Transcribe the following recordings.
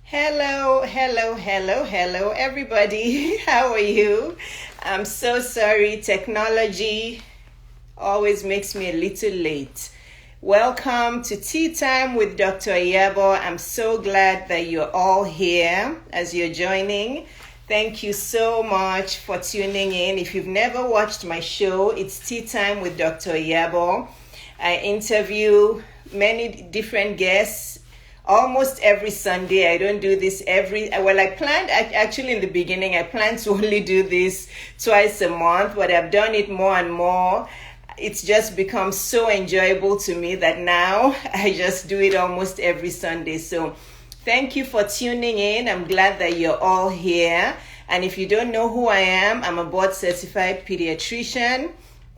Hello, hello, hello, hello, everybody. How are you? I'm so sorry. Technology always makes me a little late. Welcome to Tea Time with Dr. Iyabo. I'm so glad that you're all here as you're joining. Thank you so much for tuning in. If you've never watched my show, it's Tea Time with Dr. Iyabo. I interview many different guests almost every Sunday. I don't do this I planned, actually in the beginning, I planned to only do this twice a month, but I've done it more and more. It's just become so enjoyable to me that now I just do it almost every Sunday. So thank you for tuning in. I'm glad that you're all here. And if you don't know who I am, I'm a board certified pediatrician.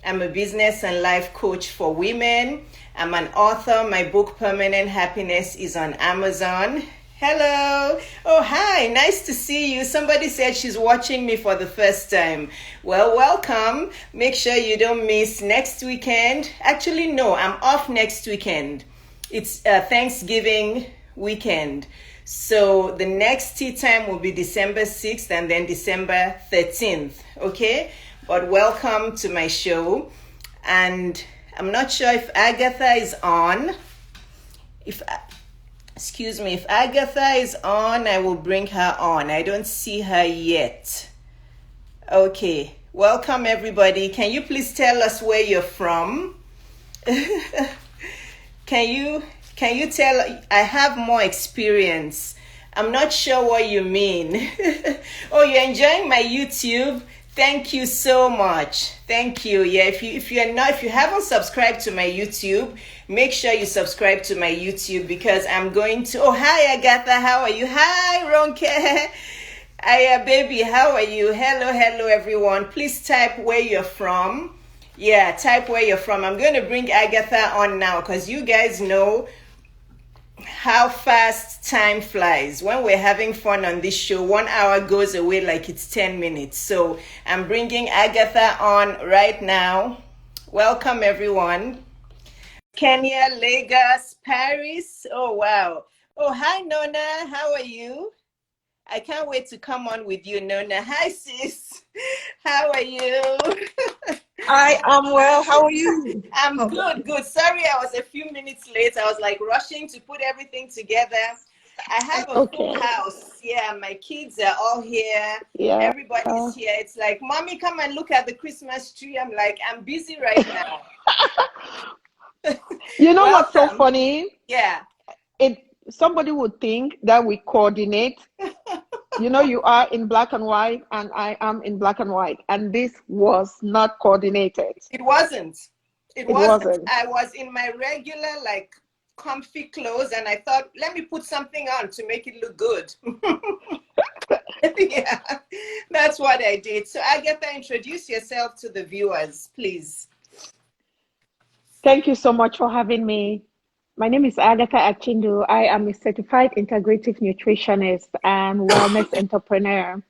I'm a business and life coach for women. I'm an author. My book, Permanent Happiness, is on Amazon. Hello. Oh, hi. Nice to see you. Somebody said she's watching me for the first time. Well, welcome. Make sure you don't miss next weekend. Actually, no, I'm off next weekend. It's Thanksgiving weekend. So the next tea time will be December 6th and then December 13th. Okay? But welcome to my show. And I'm not sure if Agatha is on. If Agatha is on, I will bring her on. I don't see her yet. Okay. Welcome, everybody. Can you please tell us where you're from? Can you tell? I have more experience. I'm not sure what you mean. Oh, you're enjoying my YouTube? Thank you so much. Thank you. Yeah, if you haven't subscribed to my YouTube, make sure you subscribe to my YouTube because I'm going to. Oh, hi Agatha, how are you? Hi Ronke. Hiya baby, how are you? Hello everyone. Please type where you're from. Yeah, type where you're from. I'm going to bring Agatha on now because you guys know how fast time flies. When we're having fun on this show, 1 hour goes away like it's 10 minutes. So I'm bringing Agatha on right now. Welcome, everyone. Kenya, Lagos, Paris. Oh, wow. Oh, hi, Nona. How are you? I can't wait to come on with you, Nona. Hi, sis. How are you? I am well. How are you? I'm good. Sorry, I was a few minutes late. I was like rushing to put everything together. I have a full house. Yeah, my kids are all here. Yeah. Everybody's here. It's like, Mommy, come and look at the Christmas tree. I'm like, I'm busy right now. You know what's so funny? Yeah. Somebody would think that we coordinate. You know, you are in black and white and I am in black and white. And this was not coordinated. It wasn't. It wasn't. I was in my regular, like, comfy clothes and I thought, let me put something on to make it look good. Yeah, that's what I did. So Agatha, introduce yourself to the viewers, please. Thank you so much for having me. My name is Agatha Achindu. I am a certified integrative nutritionist and wellness entrepreneur.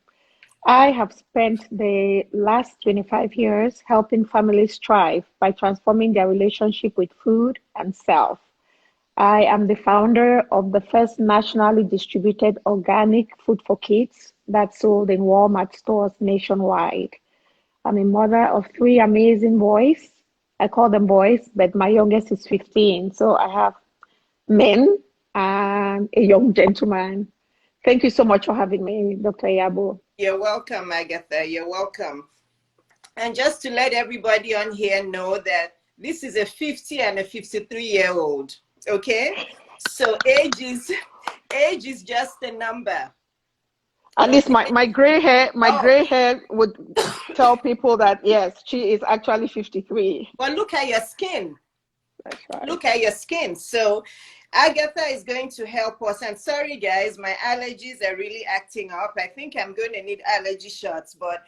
I have spent the last 25 years helping families thrive by transforming their relationship with food and self. I am the founder of the first nationally distributed organic food for kids that's sold in Walmart stores nationwide. I'm a mother of three amazing boys. I call them boys, but my youngest is 15. So I have men and a young gentleman. Thank you so much for having me, Dr. Iyabo. You're welcome, Agatha. You're welcome. And just to let everybody on here know that this is a 50 and a 53-year-old. Okay? So age is just a number. At least my gray hair, gray hair would tell people that yes, she is actually 53. But look at your skin. That's right. Look at your skin. So Agatha is going to help us. And sorry guys, my allergies are really acting up. I think I'm going to need allergy shots. But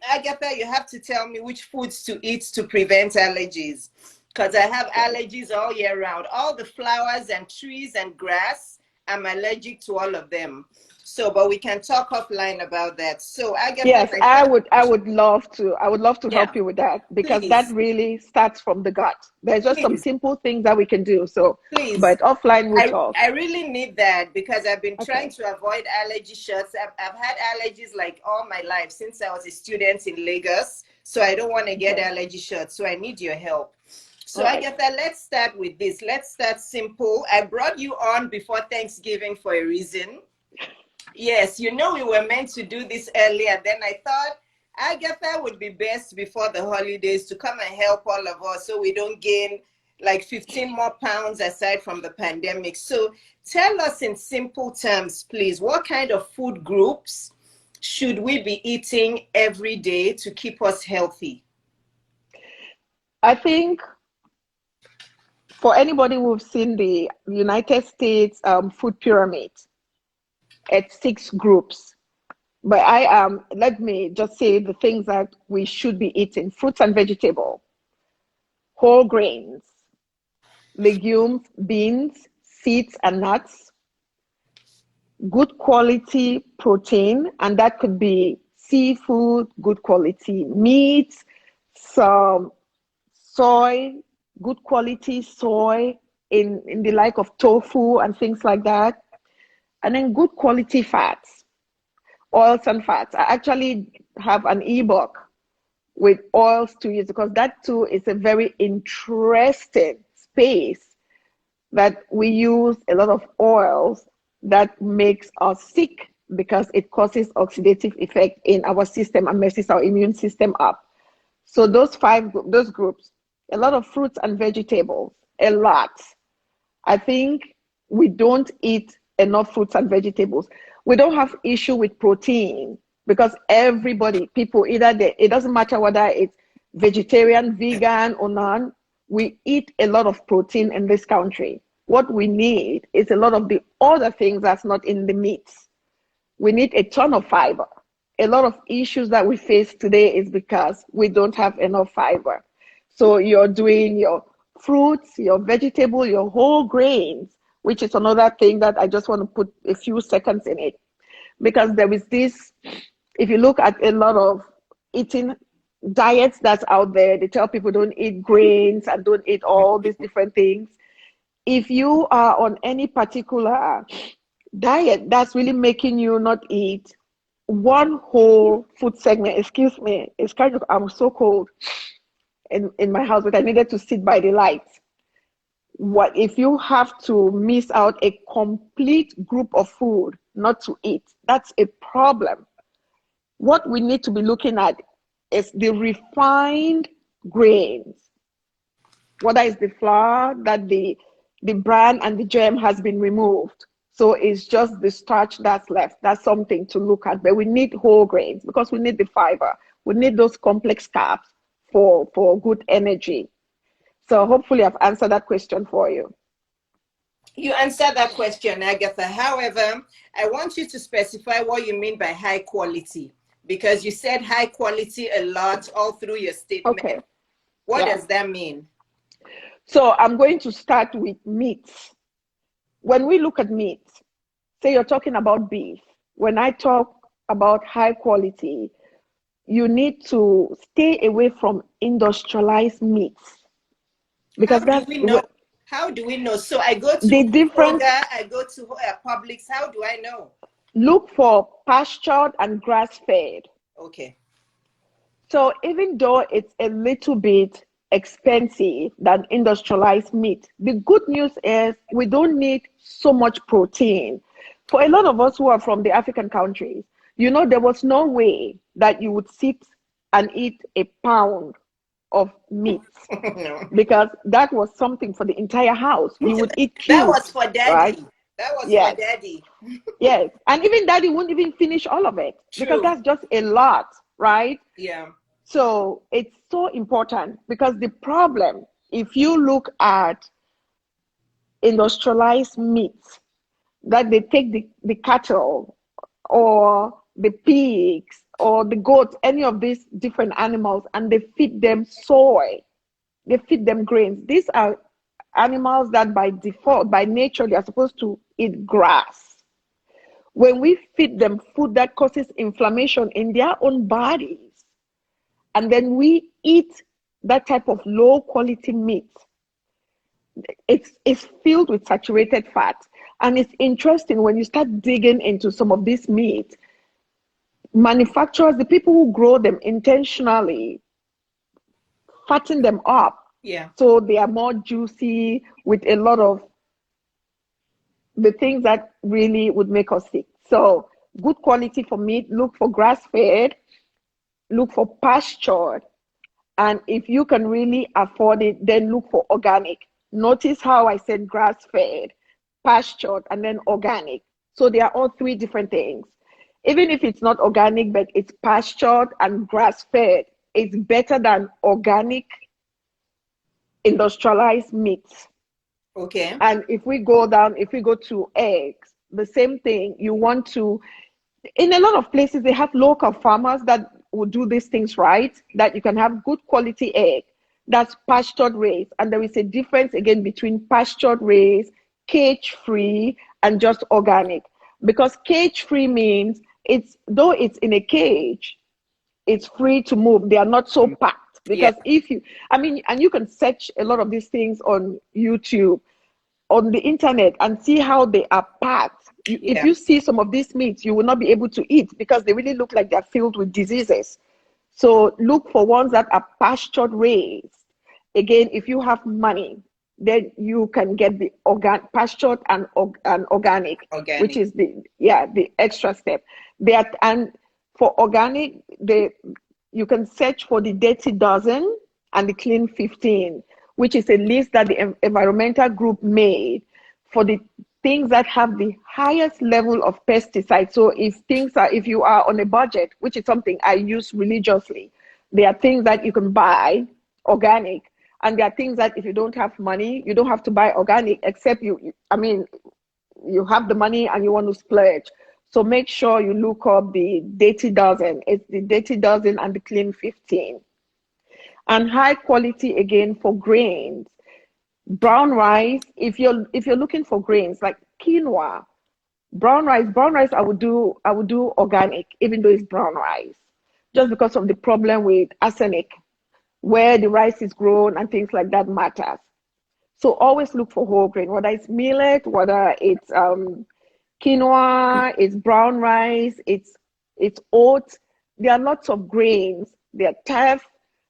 Agatha, you have to tell me which foods to eat to prevent allergies. Because I have allergies all year round. All the flowers and trees and grass, I'm allergic to all of them. So, but we can talk offline about that. So, Agatha, Yes, my first I question. would love to. I would love to Yeah, help you with that because that please, really starts from the gut. There's just some please, simple things that we can do. So, please. but offline we'll talk. I really need that because I've been trying Okay. to avoid allergy shots. I've had allergies like all my life since I was a student in Lagos. So I don't want to get Okay. allergy shots. So I need your help. So All right. Agatha, let's start with this. Let's start simple. I brought you on before Thanksgiving for a reason. Yes, you know we were meant to do this earlier. Then I thought Agatha would be best before the holidays to come and help all of us so we don't gain like 15 more pounds aside from the pandemic. So tell us in simple terms, please, what kind of food groups should we be eating every day to keep us healthy? I think for anybody who've seen the United States food pyramid, it's 6 groups. But let me just say the things that we should be eating: fruits and vegetables, whole grains, legumes, beans, seeds, and nuts, good quality protein, and that could be seafood, good quality meat, some soy, good quality soy in the like of tofu and things like that, and then good quality fats, oils and fats. I actually have an ebook with oils to use because that too is a very interesting space that we use a lot of oils that makes us sick because it causes oxidative effect in our system and messes our immune system up. So those groups, a lot of fruits and vegetables, a lot. I think we don't eat enough fruits and vegetables. We don't have issue with protein because everybody, people, it doesn't matter whether it's vegetarian, vegan, or none, we eat a lot of protein in this country. What we need is a lot of the other things that's not in the meats. We need a ton of fiber. A lot of issues that we face today is because we don't have enough fiber. So you're doing your fruits, your vegetable, your whole grains, which is another thing that I just want to put a few seconds in it. Because there is this, if you look at a lot of eating diets that's out there, they tell people don't eat grains and don't eat all these different things. If you are on any particular diet that's really making you not eat one whole food segment, excuse me, it's kind of, I'm so cold in my house, but I needed to sit by the light. What if you have to miss out a complete group of food not to eat? That's a problem. What we need to be looking at is the refined grains. Whether it's the flour that the bran and the germ has been removed. So it's just the starch that's left. That's something to look at. But we need whole grains because we need the fiber. We need those complex carbs for good energy. So hopefully I've answered that question for you. You answered that question, Agatha. However, I want you to specify what you mean by high quality because you said high quality a lot all through your Okay. statement. What Yeah. does that mean? So I'm going to start with meats. When we look at meat, say you're talking about beef. When I talk about high quality, you need to stay away from industrialized meats How because do that's we know? what How do we know? So I go to the difference. Kroger, I go to Publix. How do I know? Look for pastured and grass fed. Okay. So even though it's a little bit expensive than industrialized meat, the good news is we don't need so much protein. For a lot of us who are from the African countries, there was no way that you would sit and eat a pound of meat No. because that was something for the entire house. You would eat That was cubes, for right? daddy. That was for Yes, daddy. yes. And even daddy wouldn't even finish all of it because True. that's just a lot, right? Yeah. So it's so important because the problem, if you look at industrialized meats, that they take the cattle or the pigs or the goats, any of these different animals, and they feed them soy, they feed them grains. These are animals that by default, by nature, they are supposed to eat grass. when we feed them food that causes inflammation in their own bodies, and then we eat that type of low quality meat, it's filled with saturated fat. And it's interesting when you start digging into some of this meat, manufacturers, the people who grow them intentionally, fatten them up. Yeah. So they are more juicy with a lot of the things that really would make us sick. So good quality for meat, look for grass-fed, look for pastured, and if you can really afford it, then look for organic. Notice how I said grass-fed, pastured, and then organic. So they are all three different things. Even if it's not organic, but it's pastured and grass-fed, it's better than organic industrialized meats. Okay. And if we go to eggs, the same thing. You want to, in a lot of places, they have local farmers that will do these things right, that you can have good quality egg that's pastured raised. And there is a difference again between pastured raised, cage free, and just organic. Because cage free means though it's in a cage, it's free to move. They are not so packed. Because and you can search a lot of these things on YouTube, on the internet, and see how they are packed. If you see some of these meats, you will not be able to eat because they really look like they're filled with diseases. So look for ones that are pastured raised. Again, if you have money, then you can get the pastured and organic, which is the extra step. And for organic, you can search for the Dirty Dozen and the Clean 15, which is a list that the environmental group made for the things that have the highest level of pesticides. So if you are on a budget, which is something I use religiously, there are things that you can buy organic, and there are things that if you don't have money, you don't have to buy organic, except you have the money and you want to splurge. So make sure you look up the Dirty Dozen. It's the Dirty Dozen and the Clean 15. And high quality again for grains. Brown rice, if you're looking for grains like quinoa, brown rice I would do organic, even though it's brown rice, just because of the problem with arsenic, where the rice is grown and things like that matters. So always look for whole grain, whether it's millet, whether it's quinoa, it's brown rice, it's oats. There are lots of grains. There are teff,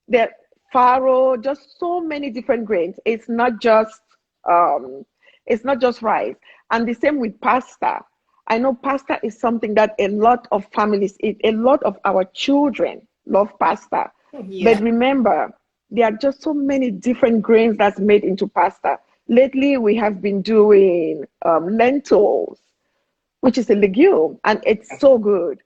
there are farro, just so many different grains. It's not just rice. And the same with pasta. I know pasta is something that a lot of families eat. A lot of our children love pasta. Yeah. But remember, there are just so many different grains that's made into pasta. Lately, we have been doing lentils, which is a legume, and it's so good.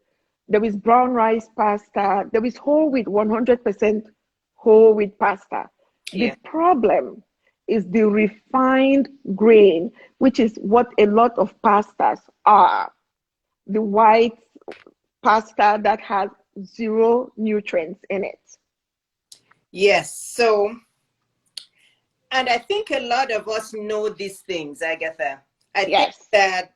There is brown rice pasta. There is whole wheat, 100% whole wheat pasta. Yeah. The problem is the refined grain, which is what a lot of pastas are. The white pasta that has zero nutrients in it. Yes. So, and I think a lot of us know these things, Agatha. I think that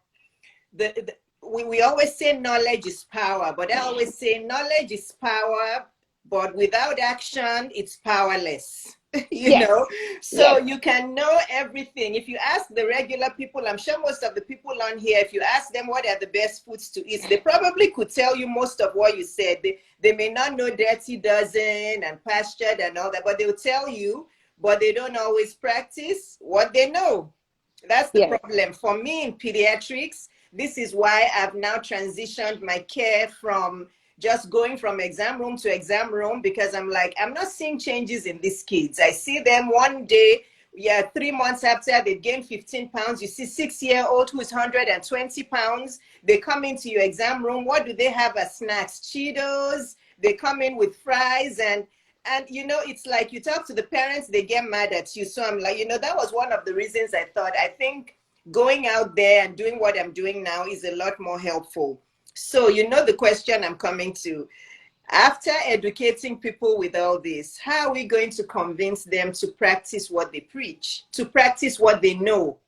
we always say knowledge is power, but I always say knowledge is power, but without action, it's powerless. you know? So you can know everything. If you ask the regular people, I'm sure most of the people on here, if you ask them what are the best foods to eat, they probably could tell you most of what you said. They may not know Dirty Dozen and pastured and all that, but they'll tell you, but they don't always practice what they know. That's the problem. For me in pediatrics, this is why I've now transitioned my care from just going from exam room to exam room, because I'm like, I'm not seeing changes in these kids. I see them one day, 3 months after they gain 15 pounds. You see 6-year-old who's 120 pounds. They come into your exam room. What do they have as snacks? Cheetos. They come in with fries and you know, it's like you talk to the parents, they get mad at you. So I'm like, you know, that was one of the reasons I thought, I think going out there and doing what I'm doing now is a lot more helpful. So, you know, the question I'm coming to, after educating people with all this, how are we going to convince them to practice what they preach, to practice what they know?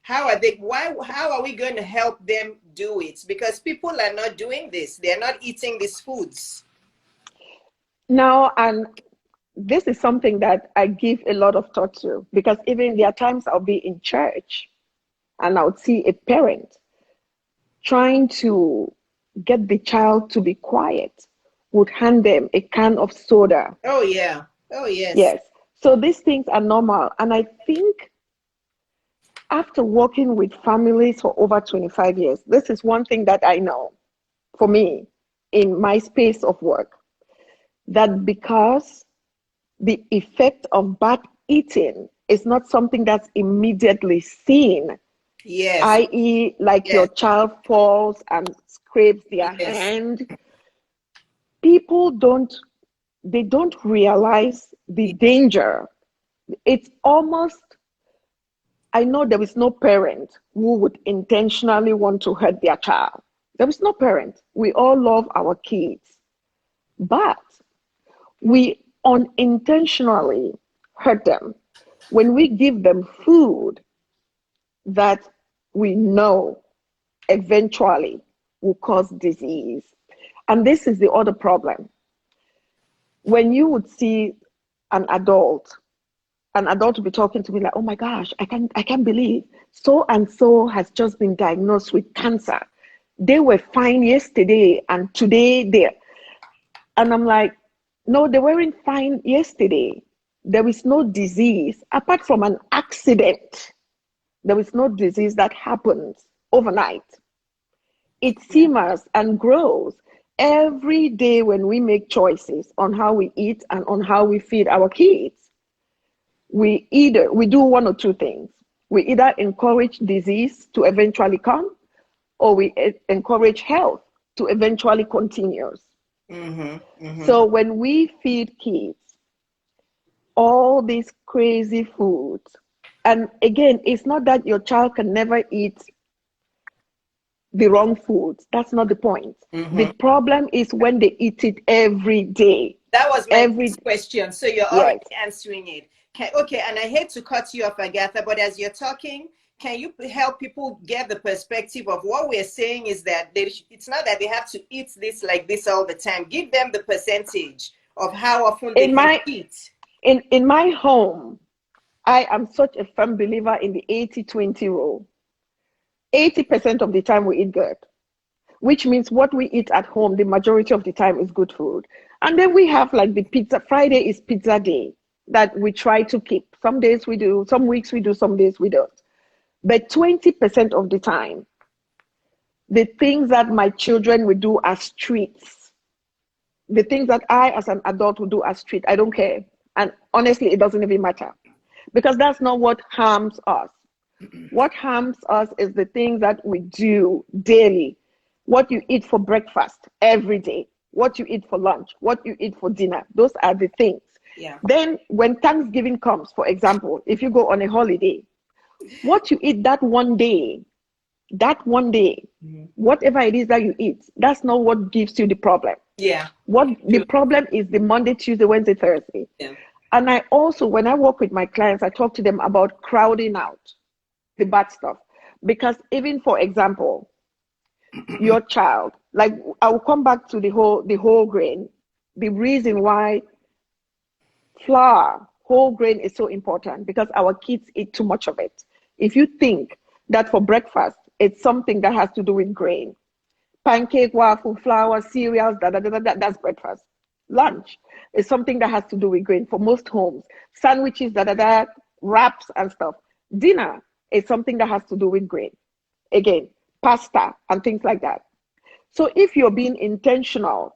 How are they, how are we going to help them do it? Because people are not doing this. They're not eating these foods. Now, and this is something that I give a lot of thought to, because even there are times I'll be in church and I'll see a parent trying to get the child to be quiet, would hand them a can of soda. Oh, yeah. Oh, yes. Yes. So these things are normal. And I think after working with families for over 25 years, this is one thing that I know for me in my space of work, that because the effect of bad eating is not something that's immediately seen, Yes. i.e., like your Yes. child falls and scrapes their Yes. hand, people don't realize the danger. It's almost, I know there is no parent who would intentionally want to hurt their child. There is no parent. We all love our kids, but we unintentionally hurt them when we give them food that we know eventually will cause disease. And this is the other problem. When you would see an adult would be talking to me like, oh my gosh, I can't believe so and so has just been diagnosed with cancer. They were fine yesterday and today they're, and I'm like, no, they weren't fine yesterday. There is no disease apart from an accident. There is no disease that happens overnight. It Yeah. simmers and grows every day when we make choices on how we eat and on how we feed our kids. We do one or two things. We either encourage disease to eventually come, or we encourage health to eventually continue. Mm-hmm. Mm-hmm. So when we feed kids all these crazy foods, and again, it's not that your child can never eat the wrong foods. That's not the point. The Mm-hmm. problem is when they eat it every day. That was my Every, next question. So you're already yes. answering it. Okay, and I hate to cut you off, Agatha, but as you're talking, can you help people get the perspective of what we're saying is that it's not that they have to eat this like this all the time. Give them the percentage of how often they In can my eat. in my home, I am such a firm believer in the 80-20 rule. 80% of the time we eat good, which means what we eat at home, the majority of the time is good food. And then we have like the pizza. Friday is pizza day that we try to keep. Some days we do, some weeks we do, some days we don't. But 20% of the time, the things that my children will do as treats, the things that I as an adult will do as treat, I don't care. And honestly, it doesn't even matter, because that's not what harms us. What harms us is the things that we do daily. What you eat for breakfast every day, what you eat for lunch, what you eat for dinner. Those are the things. Yeah. Then when Thanksgiving comes, for example, if you go on a holiday, what you eat that one day, Mm-hmm. whatever it is that you eat, that's not what gives you the problem. Yeah. What the True. problem is the Monday, Tuesday, Wednesday, Thursday. Yeah. And I also, when I work with my clients, I talk to them about crowding out the bad stuff. Because even, for example, your child, like, I will come back to the whole grain. The reason why flour, whole grain is so important, because our kids eat too much of it. If you think that for breakfast, it's something that has to do with grain, pancake, waffle, flour, cereals, that's breakfast. Lunch is something that has to do with grain for most homes. Sandwiches, wraps and stuff. Dinner is something that has to do with grain. Again, pasta and things like that. So if you're being intentional,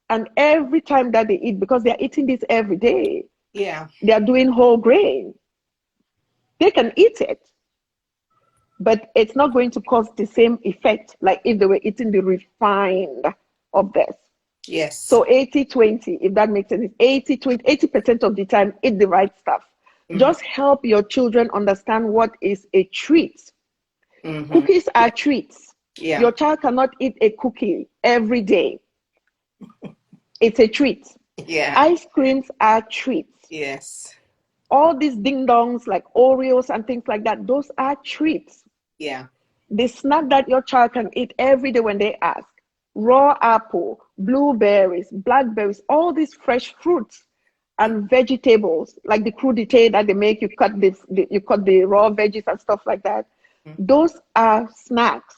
and every time that they eat, because they're eating this every day, Yeah. they are doing whole grain, they can eat it, but it's not going to cause the same effect like if they were eating the refined of this. Yes. So 80-20, if that makes sense, 80-20, 80% of the time, eat the right stuff. Mm-hmm. Just help your children understand what is a treat. Mm-hmm. Cookies are treats. Yeah. Your child cannot eat a cookie every day. It's a treat. Yeah. Ice creams are treats. Yes. All these ding dongs like Oreos and things like that, those are treats. Yeah. The snack that your child can eat every day when they ask. Raw apple, blueberries, blackberries, all these fresh fruits and vegetables, like the crudité that they make, you cut you cut the raw veggies and stuff like that. Those are snacks.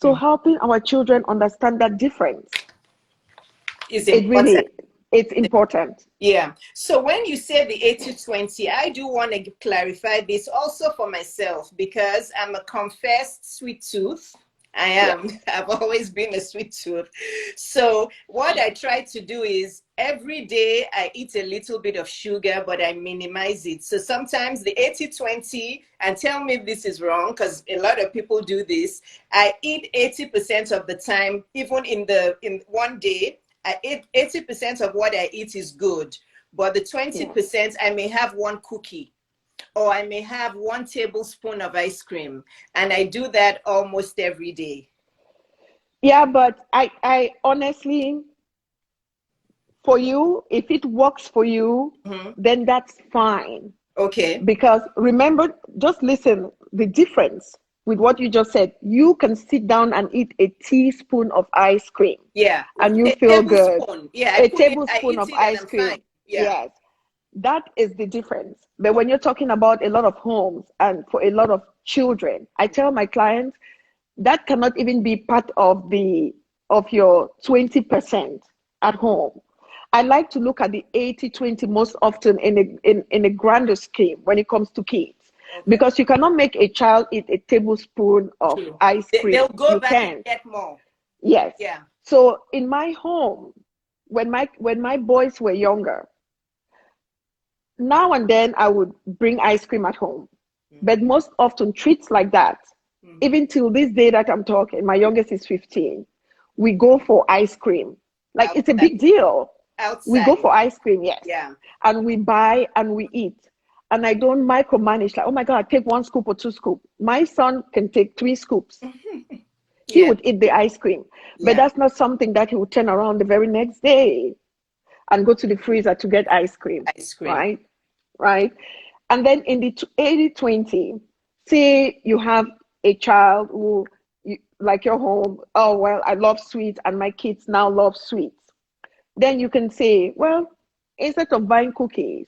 So helping our children understand that difference, Is it important. really, it's important. Yeah. So when you say the 80-20, I do want to clarify this also for myself, because I'm a confessed sweet tooth. I am. Yes. I've always been a sweet tooth. So what I try to do is every day I eat a little bit of sugar, but I minimize it. So sometimes the 80-20, and tell me if this is wrong, because a lot of people do this. I eat 80% of the time, even in one day. I eat 80% of what I eat is good, but the 20% I may have one cookie, or I may have 1 tablespoon of ice cream, and I do that almost every day. Yeah, but I honestly, for you, if it works for you, then that's fine. Okay. Because remember, just listen, the difference with what you just said, you can sit down and eat a teaspoon of ice cream. Yeah. And you A feel good. tablespoon. Yeah, A I tablespoon eat of it and ice I'm cream. fine. Yeah. Yes. That is the difference. But when you're talking about a lot of homes and for a lot of children, I tell my clients that cannot even be part of your 20% at home. I like to look at the 80-20 most often in a grander scheme when it comes to kids. Okay. Because you cannot make a child eat a tablespoon of True. ice They'll cream. go You back and can't. get more. Yes. Yeah. So in my home, when my boys were younger, now and then I would bring ice cream at home. But most often treats like that, even till this day that I'm talking, my youngest is 15. We go for ice cream. Like it's a Outside. big deal. We go Outside. for ice cream, yes. Yeah. And we buy and we eat. And I don't micromanage, like, oh my God, take 1 scoop or 2 scoops. My son can take 3 scoops. He Yeah. would eat the ice cream. But Yeah. that's not something that he would turn around the very next day and go to the freezer to get ice cream, Ice cream. right? Right. And then in the 80-20, say you have a child who, like your home, oh, well, I love sweets and my kids now love sweets. Then you can say, well, instead of buying cookies,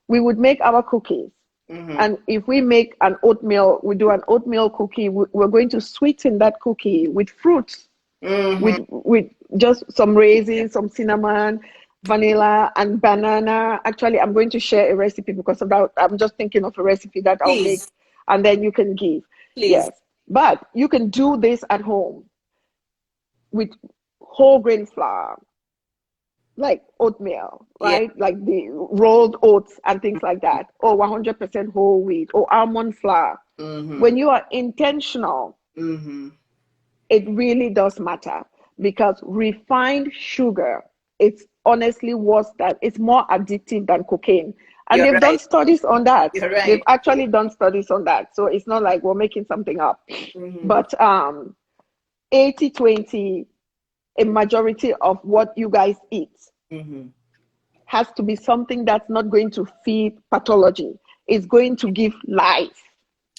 we would make our cookies. And if we make an oatmeal, we do an oatmeal cookie, we're going to sweeten that cookie with fruits, with just some raisins, some cinnamon, vanilla, and banana. Actually, I'm going to share a recipe because of that. I'm just thinking of a recipe that I'll make, Please. and then you can give. Please. Yes, but you can do this at home with whole grain flour, like oatmeal, Yeah. right? Like the rolled oats and things like that, or 100% whole wheat, or almond flour. When you are intentional, it really does matter, because refined sugar, it's honestly worse, that it's more addictive than cocaine. And You're they've done right. studies on that. You're They've right. actually done studies on that. So it's not like we're making something up. But 80-20, a majority of what you guys eat has to be something that's not going to feed pathology. It's going to give life.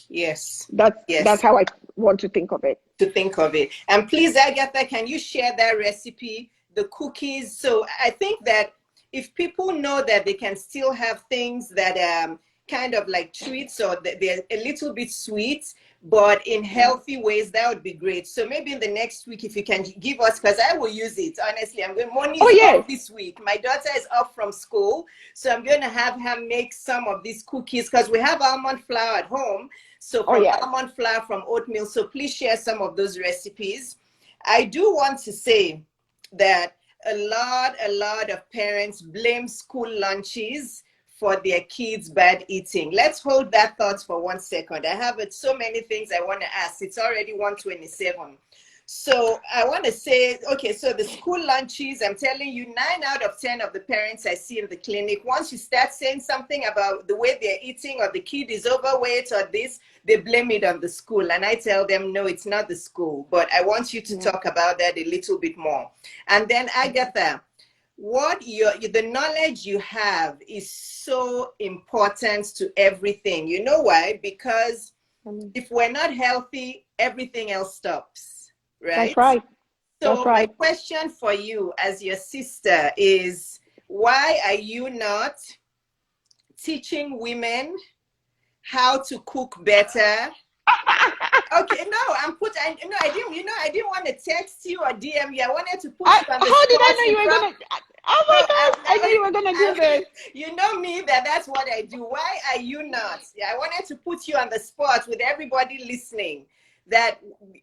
Yes. That's Yes. how I want to think of it. To think of it. And please, Agatha, can you share that recipe, the cookies? So I think that if people know that they can still have things that kind of like treats, or they're a little bit sweet, but in healthy ways, that would be great. So maybe in the next week, if you can give us, because I will use it, honestly. Money Oh, is yes. off this week. My daughter is off from school, so I'm going to have her make some of these cookies, because we have almond flour at home. So from almond flour, from oatmeal. So please share some of those recipes. I do want to say that a lot of parents blame school lunches for their kids' bad eating. Let's hold that thought for 1 second. I have so many things I want to ask. It's already 1:27. So I want to say, okay, so the school lunches, I'm telling you, 9 out of 10 of the parents I see in the clinic, once you start saying something about the way they're eating, or the kid is overweight or this, they blame it on the school. And I tell them, no, it's not the school. But I want you to talk about that a little bit more. And then Agatha, the knowledge you have is so important to everything. You know why? Because if we're not healthy, everything else stops, That's right? right. That's So my right. question for you as your sister is, why are you not teaching women how to cook better? Okay, no, I didn't, I didn't want to text you or DM you. I wanted to put you on the How did I spot know in you were front. gonna? Oh No, my gosh! I knew you were gonna do this. you know me, that's what I do. Why are you not? Yeah, I wanted to put you on the spot with everybody listening. That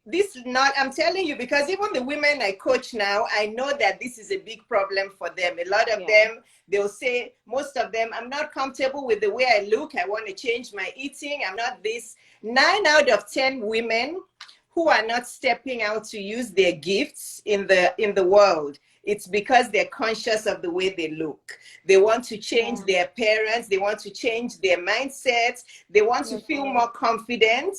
this not, I'm telling you, because even the women I coach now, I know that this is a big problem for them. A lot of Yeah. them, they'll say, most of them, I'm not comfortable with the way I look. I want to change my eating. I'm not this. 9 out of 10 women who are not stepping out to use their gifts in the world, it's because they're conscious of the way they look. They want to change Yeah. their appearance. They want to change their mindset. They want to That's feel right. more confident.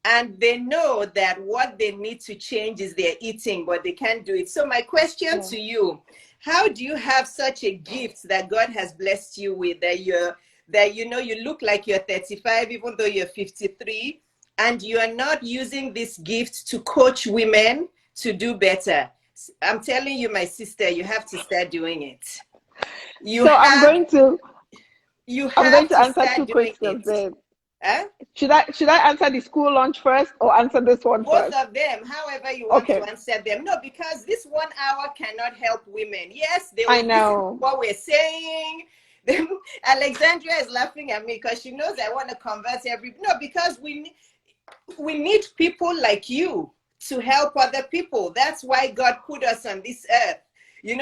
And they know that what they need to change is their eating, but they can't do it. So my question Yeah. to you, how do you have such a gift that God has blessed you with, that you look like you're 35 even though you're 53, and you are not using this gift to coach women to do better? I'm telling you, my sister, you have to start doing it. You So I'm have going to you I'm going have to to answer start two doing questions it. then. Huh? Should I answer the school lunch first or answer this one Both first? of them, however you want to Okay. answer them. No, because this 1 hour cannot help women. Yes, they I will listen to know. what we're saying. Alexandria is laughing at me because she knows I want to convert no, because we need people like you to help other people. That's why God put us on this earth.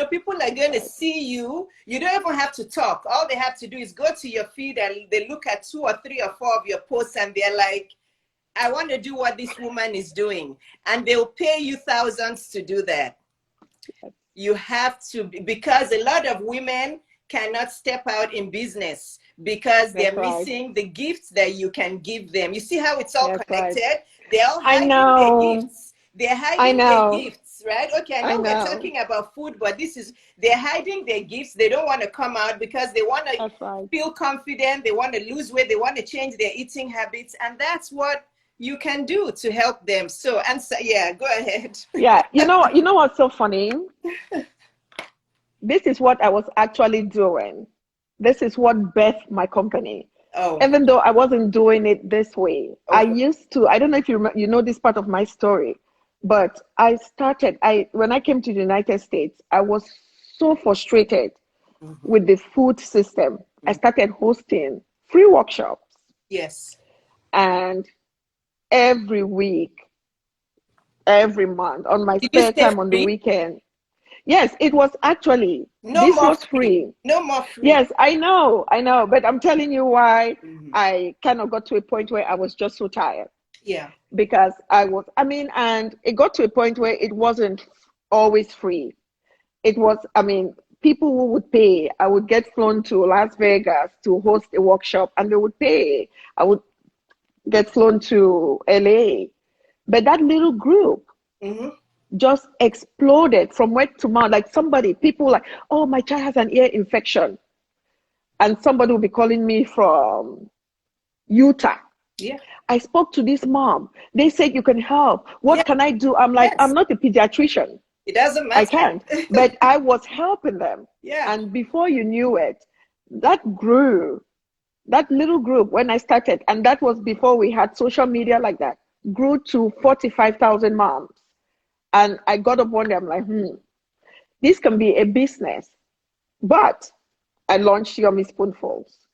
People are going to Right. see you. You don't even have to talk. All they have to do is go to your feed and they look at 2 or 3 or 4 of your posts and they're like, I want to do what this woman is doing. And they'll pay you thousands to do that. You have to, because a lot of women cannot step out in business because That's they're right. missing the gifts that you can give them. You see how it's all That's right. connected? They're all I hiding their know. gifts. They're I hiding their know. gifts, right? Okay, I I know we're know. talking about food, but they're hiding their gifts. They don't want to come out because they want to That's right. feel confident. They want to lose weight. They want to change their eating habits. And that's what you can do to help them. So, answer, yeah, go ahead. Yeah. You know what's so funny? This is what I was actually doing. This is what birthed my company. Oh, Even though I wasn't doing it this way, I okay. used to. I don't know if you know this part of my story, but I started. I when I came to the United States, I was so frustrated Mm-hmm. with the food system. I Mm-hmm. started hosting free workshops, Yes. and every week, every month, on my Did you spare say time on the free? weekend. Yes, it was actually. No This more was free. free. No more free. Yes, I know, but I'm telling you why Mm-hmm. I kind of got to a point where I was just so tired Yeah. because and it got to a point where it wasn't always free. It was, people who would pay. I would get flown to Las Vegas to host a workshop and they would pay. I would get flown to LA. But that little group Mm-hmm. just exploded from word to mouth. Like people like, oh, my child has an ear infection. And somebody will be calling me from Utah. Yeah. I spoke to this mom. They said you can help. Yeah. What can I do? I'm like, I'm Yes. not a pediatrician. It doesn't I matter. can't. But I was helping them. Yeah. And before you knew it, that grew. That little group, when I started, and that was before we had social media like that, grew to 45,000 moms. And I got up one day, I'm like, this can be a business. But I launched Yummy Spoonfuls.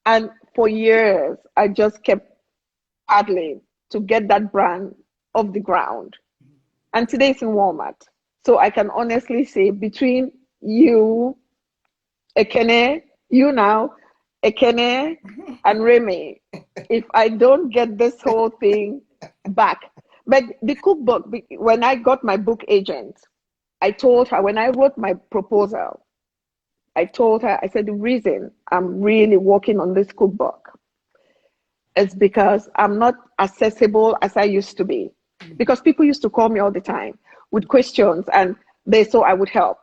And for years, I just kept paddling to get that brand off the ground. And today it's in Walmart. So I can honestly say between you, Ekene, you now, Ekene, and Remy, if I don't get this whole thing back. But the cookbook, when I got my book agent, I told her, when I wrote my proposal, I told her, I said, the reason I'm really working on this cookbook is because I'm not accessible as I used to be. Because people used to call me all the time with questions and they saw I would help.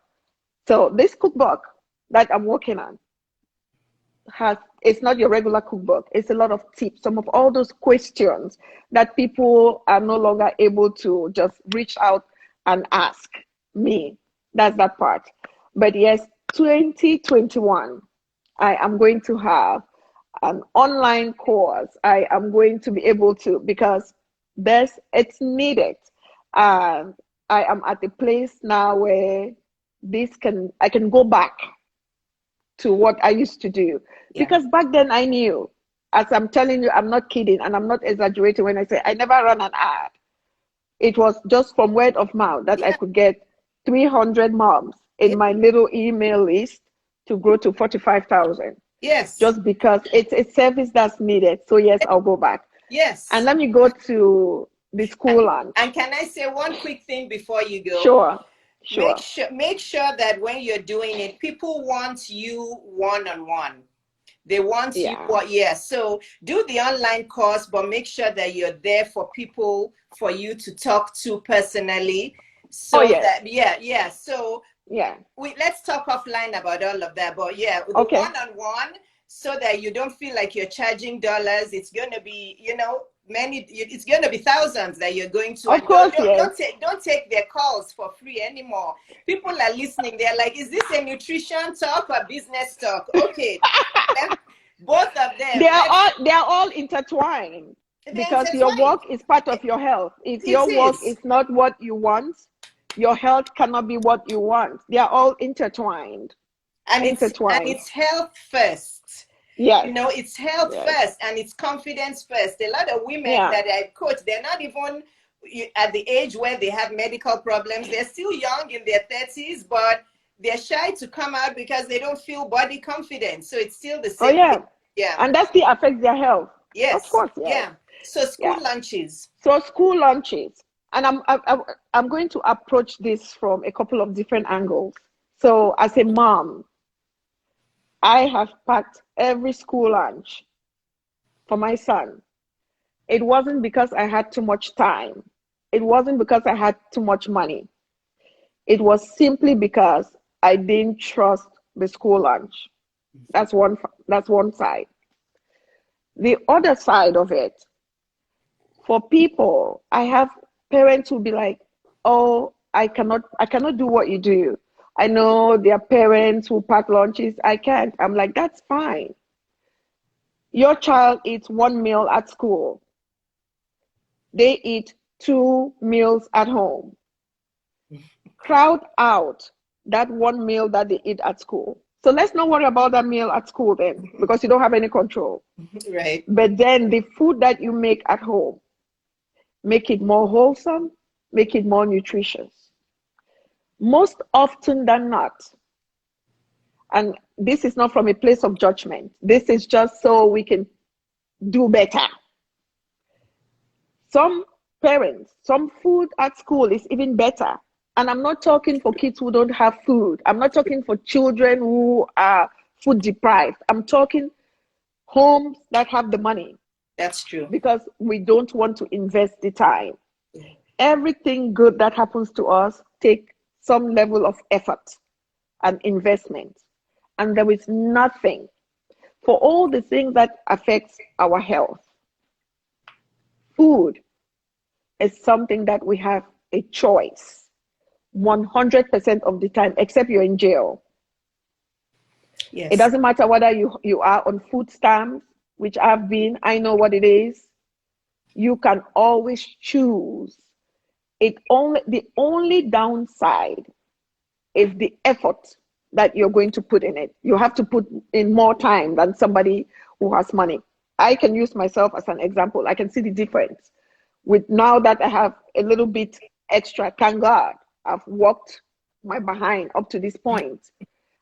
So this cookbook that I'm working on it's not your regular cookbook. It's a lot of tips, some of all those questions that people are no longer able to just reach out and ask me. That's that part. But yes, 2021, I am going to have an online course. I am going to be able to, because it's needed. And I am at a place now where I can go back to what I used to do. Yeah. Because back then I knew, as I'm telling you, I'm not kidding and I'm not exaggerating when I say I never ran an ad. It was just from word of mouth that I Yeah. could get 300 moms Yeah. in my little email list to grow to 45,000. Yes. Just because it's a service that's needed. So yes, I'll go back. And Yes. let me go to the And, school lunch. and can I say one quick thing before you go? Sure, sure. Make sure that when you're doing it, people want you one-on-one. They want you Yeah. what, yeah. So do the online course, but make sure that you're there for people for you to talk to personally. Oh So yes. that yeah. So Yeah. let's talk offline about all of that. But yeah, the Okay. one-on-one, so that you don't feel like you're charging dollars. It's gonna be, it's gonna be thousands that you're going to, Of and course, yes. don't take their calls for free anymore. People are listening. They're like, is this a nutrition talk or business talk? Okay, both of them. They are all intertwined, They're because your work intertwined. is part of your health. If It your work is. is not what you want, your health cannot be what you want. They are all intertwined. Intertwined. It's health first. Yes. It's health Yes. first and it's confidence first. A lot of women Yeah. that I coach, they're not even at the age where they have medical problems. They're still young in their 30s, but they're shy to come out because they don't feel body confident. So it's still the Oh same thing. yeah. Yeah. And that still affects their health. Of Yes. course, yes. Yeah. So Yeah. school lunches. So school lunches, and I'm going to approach this from a couple of different angles. So as a mom, I have packed every school lunch for my son. It wasn't because I had too much time. It wasn't because I had too much money. It was simply because I didn't trust the school lunch. That's one side. The other side of it, for people, I have parents who be like, "Oh, I cannot do what you do. I know there are parents who pack lunches. I can't." I'm like, "That's fine. Your child eats one meal at school. They eat two meals at home. Crowd out that one meal that they eat at school. So let's not worry about that meal at school then, because you don't have any control. Right. But then the food that you make at home, make it more wholesome, make it more nutritious. Most often than not, and this is not from a place of judgment, this is just so we can do better. Some parents, some food at school is even better. And I'm not talking for kids who don't have food. I'm not talking for children who are food deprived. I'm talking homes that have the money, That's true. because we don't want to invest the time. Everything good that happens to us take some level of effort and investment. And there is nothing for all the things that affects our health. Food is something that we have a choice 100% of the time, except you're in jail. It Yes. doesn't matter whether you are on food stamps, which I've been, I know what it is. You can always choose. The only downside is the effort that you're going to put in it. You have to put in more time than somebody who has money. I can use myself as an example. I can see the difference with now that I have a little bit extra. Thank God I've worked my behind up to this point.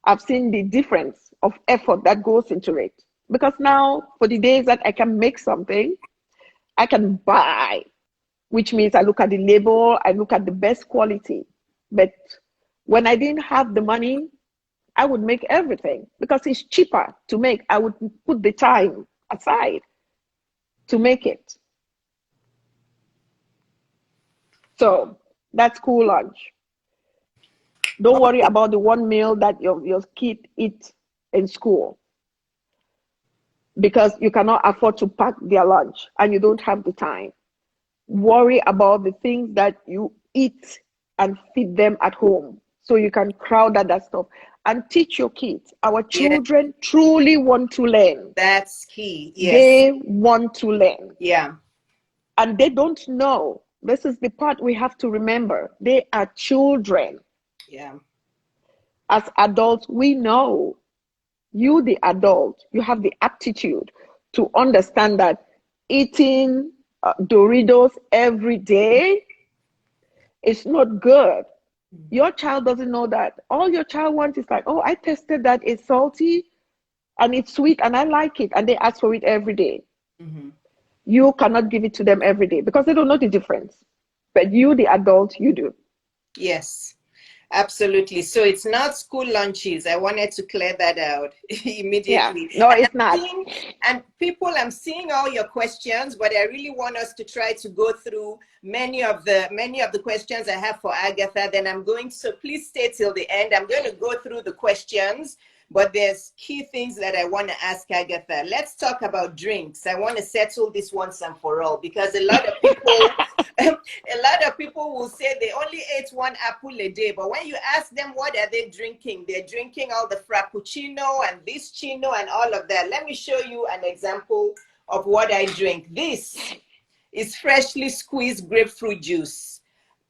I've seen the difference of effort that goes into it. Because now, for the days that I can make something, I can buy, which means I look at the label, I look at the best quality. But when I didn't have the money, I would make everything because it's cheaper to make. I would put the time aside to make it. So that's school lunch. Don't worry Okay. about the one meal that your kid eat in school, because you cannot afford to pack their lunch and you don't have the time. Worry about the things that you eat and feed them at home, so you can crowd out that stuff and teach your kids. Our Yeah, children truly want to learn. that's key. Yes. They want to learn, Yeah. and they don't know. This is the part we have to remember. They are children. Yeah. As adults, we know. You, the adult, you have the aptitude to understand that eating Doritos every day is not good. Your child doesn't know that. All your child wants is like, oh, I tested that. It's salty and it's sweet and I like it. And they ask for it every day. Mm-hmm. You cannot give it to them every day because they don't know the difference. But you, the adult, you do. Yes. Absolutely. So it's not school lunches. I wanted to clear that out Yeah. immediately. No, And it's not. I'm seeing all your questions, but I really want us to try to go through many of the questions I have for Agatha. Then I'm going to, so please stay till the end. I'm going to go through the questions, but there's key things that I want to ask Agatha. Let's talk about drinks. I want to settle this once and for all, because a lot of people a lot of people will say they only ate one apple a day, but when you ask them what are they drinking, they're drinking all the frappuccino and this chino and all of that. Let me show you an example of what I drink. This is freshly squeezed grapefruit juice.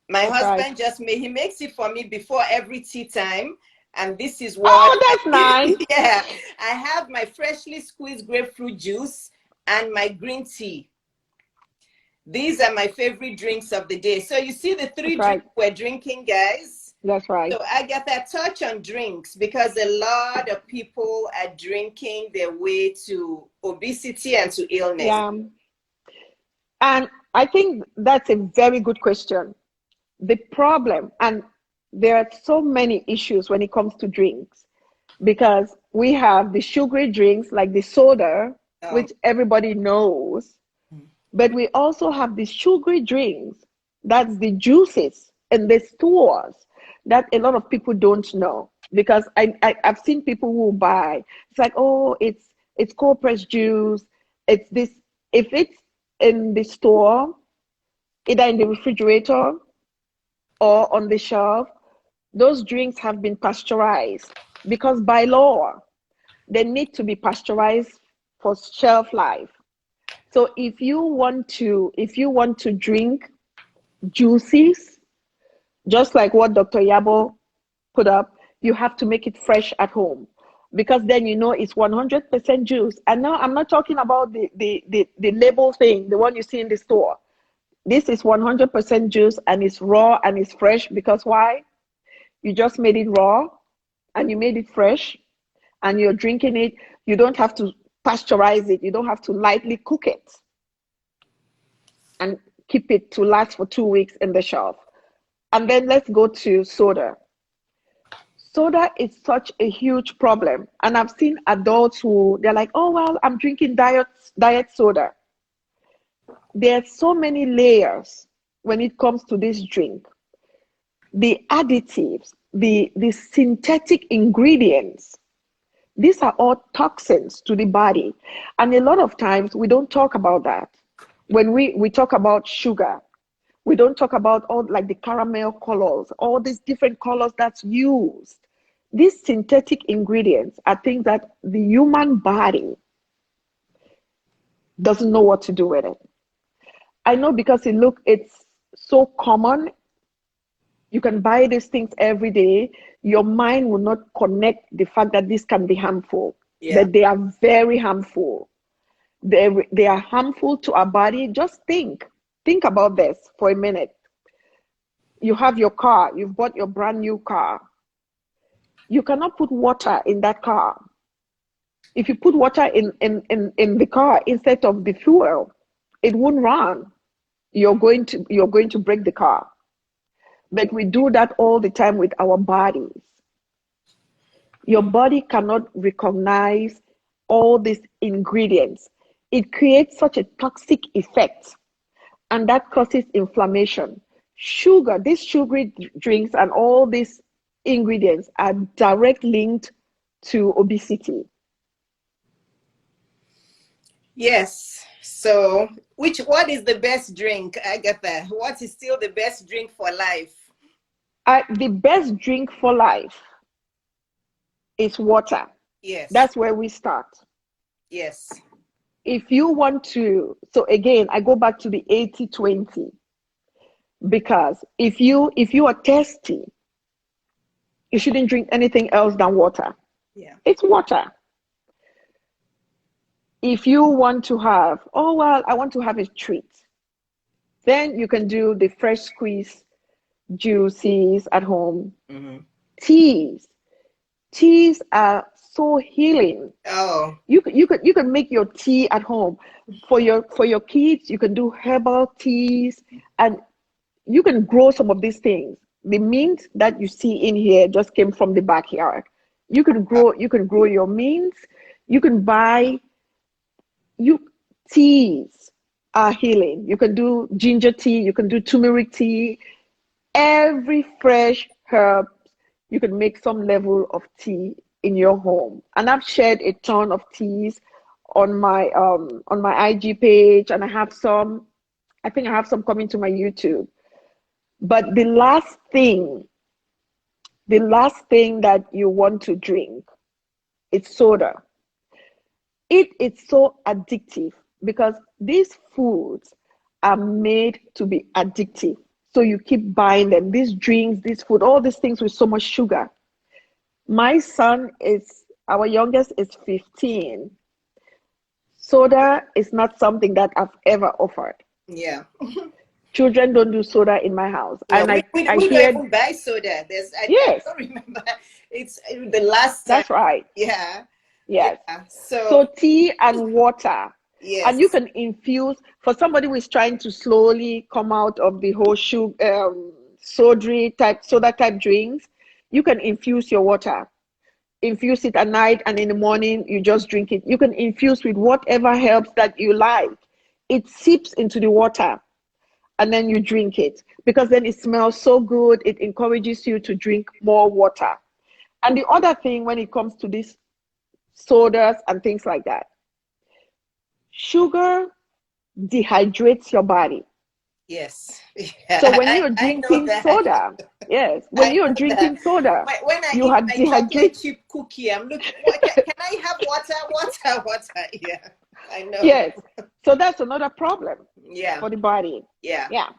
My That's right. husband he makes it for me before every tea time. And this is what Oh, that's nice. yeah, I have my freshly squeezed grapefruit juice and my green tea. These are my favorite drinks of the day. So you see the That's three right. drinks we're drinking, guys. That's right. So Agatha, touch on drinks, because a lot of people are drinking their way to obesity and to illness. Yeah. And I think that's a very good question. The problem, and there are so many issues when it comes to drinks, because we have the sugary drinks like the soda, Um, which everybody knows, but we also have the sugary drinks, that's the juices in the stores, that a lot of people don't know. Because I've seen people who buy, it's like, oh, it's cold pressed juice, it's this. If it's in the store, either in the refrigerator or on the shelf, those drinks have been pasteurized, because by law, they need to be pasteurized for shelf life. So if you want to drink juices, just like what Dr. Iyabo put up, you have to make it fresh at home, because then you know it's 100% juice. And now I'm not talking about the label thing, the one you see in the store. This is 100% juice, and it's raw and it's fresh, because why? You just made it raw and you made it fresh and you're drinking it. You don't have to pasteurize it. You don't have to lightly cook it and keep it to last for 2 weeks in the shelf. And then let's go to soda. Soda is such a huge problem. And I've seen adults who they're like, oh, well, I'm drinking diet soda. There are so many layers when it comes to this drink. The additives, the synthetic ingredients, these are all toxins to the body. And a lot of times we don't talk about that. When we talk about sugar, we don't talk about all like the caramel colors, all these different colors that's used. These synthetic ingredients are things that the human body doesn't know what to do with it. I know, because it's so common. You can buy these things every day. Your mind will not connect the fact that this can be harmful, yeah. that they are very harmful. They are harmful to our body. Just think about this for a minute. You have your car, you've bought your brand new car. You cannot put water in that car. If you put water in the car instead of the fuel, it won't run. You're going to break the car. But we do that all the time with our bodies. Your body cannot recognize all these ingredients. It creates such a toxic effect, and that causes inflammation. Sugar, these sugary drinks and all these ingredients are direct linked to obesity. Yes. So, what is the best drink, Agatha? What is still the best drink for life? The best drink for life is water. Yes. That's where we start. Yes. If you want to, so again, I go back to the 80-20, because if you are thirsty, you shouldn't drink anything else than water. Yeah. It's water. If you want to have, oh, well, I want to have a treat, then you can do the fresh squeeze juices at home. Mm-hmm. Teas. Teas are so healing. Oh. You can make your tea at home. For your kids, you can do herbal teas, and you can grow some of these things. The mint that you see in here just came from the backyard. You can grow your mints. You can buy you teas are healing. You can do ginger tea, you can do turmeric tea. Every fresh herb, you can make some level of tea in your home. And I've shared a ton of teas on my IG page, and I think I have some coming to my YouTube. But the last thing that you want to drink is soda. It's so addictive because these foods are made to be addictive. So you keep buying them, these drinks, this food, all these things with so much sugar. Our youngest is 15. Soda is not something that I've ever offered. Yeah. Children don't do soda in my house. Yeah. And We I don't hear, even buy soda. I yes, don't remember. It's the last time. that's right. Yeah. Yes. Yeah. So, So tea and water. And you yes. can infuse, for somebody who is trying to slowly come out of the whole soda type drinks, you can infuse your water. Infuse it at night, and in the morning you just drink it. You can infuse with whatever herbs that you like. It seeps into the water, and then you drink it, because then it smells so good. It encourages you to drink more water. And the other thing, when it comes to these sodas and things like that, sugar dehydrates your body. Yes. So Yeah. when you're I know drinking that. soda, yes, when I you're know that. drinking soda, When I you eat have my chocolate dehydrated. chip cookie, I'm looking. What can I have water? Water. Water. Yeah. I know. Yes. So that's another problem Yeah. for the body. Yeah. Yeah.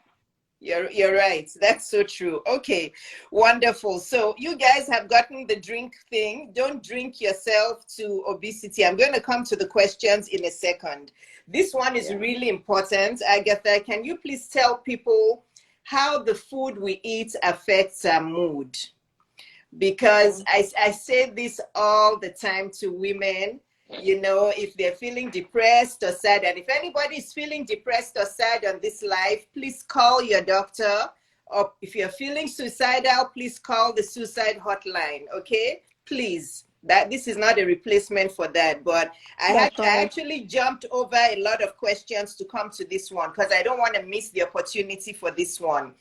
You're right. That's so true. Okay, wonderful. So you guys have gotten the drink thing. Don't drink yourself to obesity. I'm going to come to the questions in a second. This one is Yeah. really important. Agatha, can you please tell people how the food we eat affects our mood? Because Okay. I say this all the time to women, if they're feeling depressed or sad, and if anybody is feeling depressed or sad on this life, please call your doctor. Or if you're feeling suicidal, please call the suicide hotline, okay? Please. That this is not a replacement for that, but That's I right. actually jumped over a lot of questions to come to this one because I don't want to miss the opportunity for this one.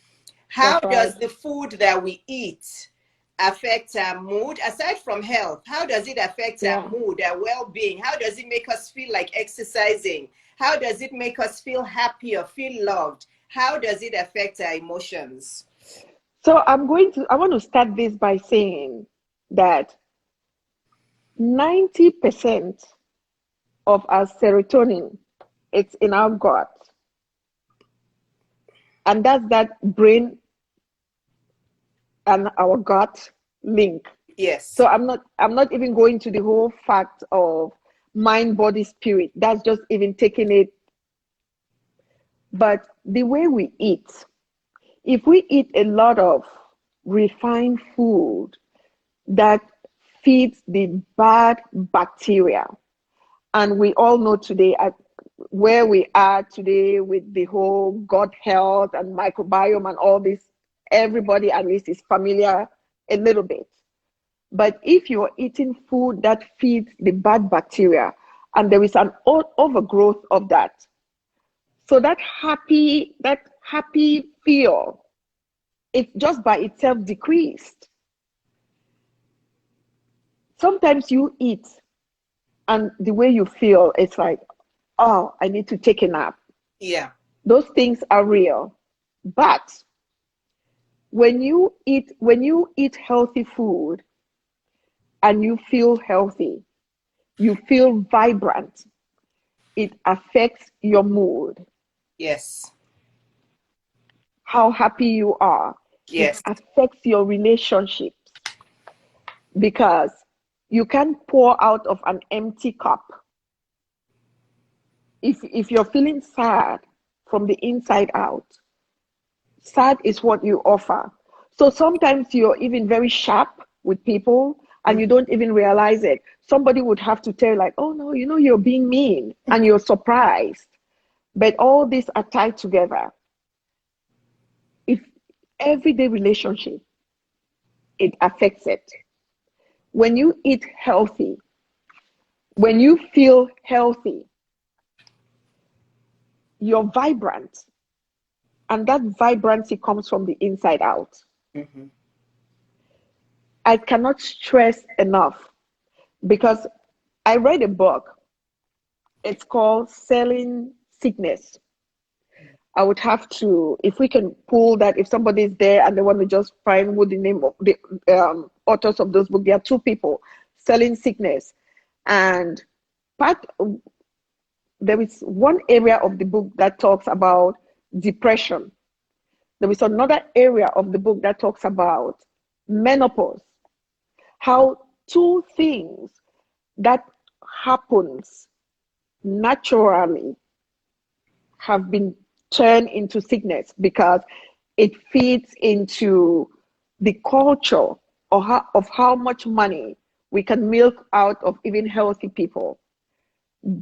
How That's right. does the food that we eat affect our mood? Aside from health, how does it affect our Yeah. mood, our well-being? How does it make us feel like exercising? How does it make us feel happy or feel loved? How does it affect our emotions? So I want to start this by saying that 90% of our serotonin, it's in our gut. And that's that brain and our gut link. Yes. So I'm not even going to the whole fact of mind, body, spirit. That's just even taking it. But the way we eat, if we eat a lot of refined food that feeds the bad bacteria, and we all know today at where we are today with the whole gut health and microbiome and all this, everybody at least is familiar a little bit. But if you're eating food that feeds the bad bacteria and there is an overgrowth of that, so that happy feel, it just by itself decreased. Sometimes you eat and the way you feel, it's like, oh, I need to take a nap. Yeah. Those things are real. But when you eat healthy food and you feel healthy, you feel vibrant, it affects your mood, Yes. how happy you are. It Yes. affects your relationships because you can't pour out of an empty cup. If you're feeling sad from the inside out, sad is what you offer. So sometimes you're even very sharp with people and you Mhm. don't even realize it. Somebody would have to tell you, like, oh no, you're being mean, and you're surprised. But all these are tied together. If everyday relationship, it affects it. When you eat healthy, when you feel healthy, you're vibrant. And that vibrancy comes from the inside out. Mhm. I cannot stress enough because I read a book. It's called Selling Sickness. I would have to, if we can pull that, if somebody is there and they want to just find what the name of the authors of those books, there are two people, Selling Sickness. And part, there is one area of the book that talks about depression. There is another area of the book that talks about menopause, how two things that happens naturally have been turned into sickness because it feeds into the culture of how much money we can milk out of even healthy people.